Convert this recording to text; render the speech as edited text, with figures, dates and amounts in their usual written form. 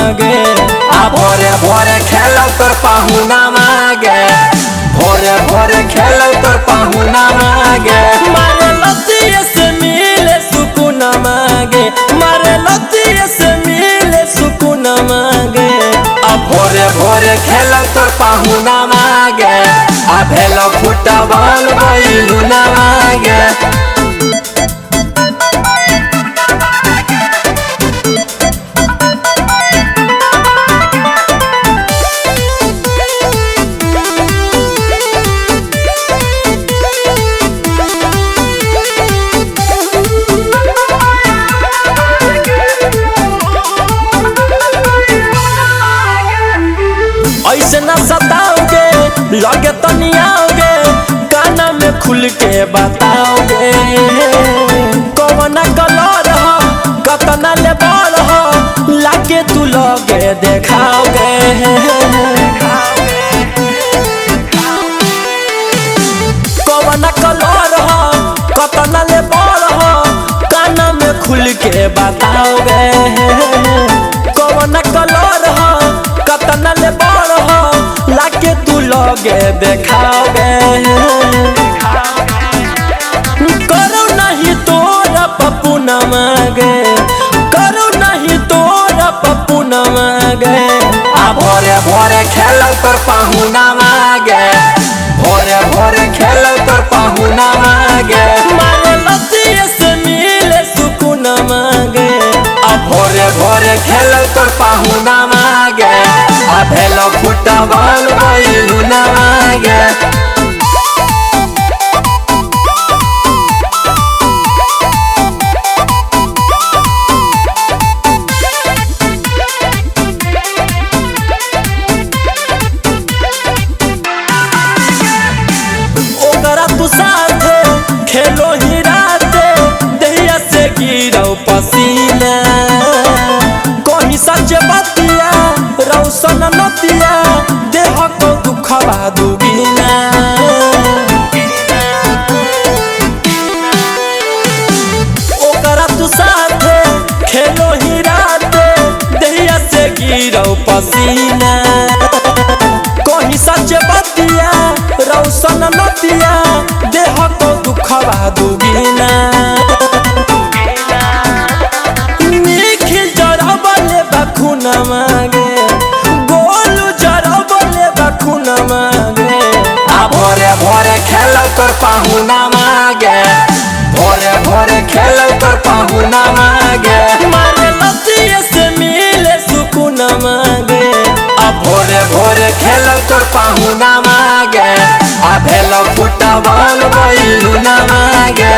मागे आ भोरे भोरे खेलो तोर पाहुना मागे भोरे भोरे खेलो तोर पाहुना मागे मारे लतिये से मिले सुकून मागे मारे लतिये से मिले सुकून मागे आ भोरे भोरे खेलो तोर पाहुना मागे आ भेलो फुटबॉल बैलू ना मागे ऐसे न सताओगे लगे तनी आओगे काना में खुल के बताओगे कौन कलर हो कतना ले बड़ हो लागे तू लगे देखाओगे कौन कलर हो कतना ले बड़ हो काना में खुल के बताओगे कौन कलर हो कतना ले बड़ हो लागे तू लगे देखाओगे करो नहीं तोरा पप्पू न मागे करो नहीं तोरा पप्पू न मागे आ भोरे भोरे खेलो तोर पाहुना मागे भोरे भोरे खेलो तोर पाहुना मागे मारे लतिये से मिले सुकून मागे आ भोरे भोरे खेलो तोर पाहुना मागे आ भेलो फुटबॉल बैलू ना मागे ओकरा तू साथे खेलो ही राते दहिया से गिरो पसीना कहीं सच बतिया रौशन नतिया देह को दुखवा दुगीना ओकरा तू साथे खेलो ही राते दहिया से गिरो पसीना कहीं सच बतिया रौशन नतिया देह को दुखवा दुगीना निखिल जरबले बखुन मागे गोलू जरबले बखुन मागे आ भोरे भोरे खेलो तोर पाहुना मागे भोरे भोरे खेलो तोर पाहुना मागे मारे लतिये से मिले सुकून मागे आ भोरे भोरे खेलो तोर पाहुना मागे आ भेलो फुटबॉल बैलू ना मागे।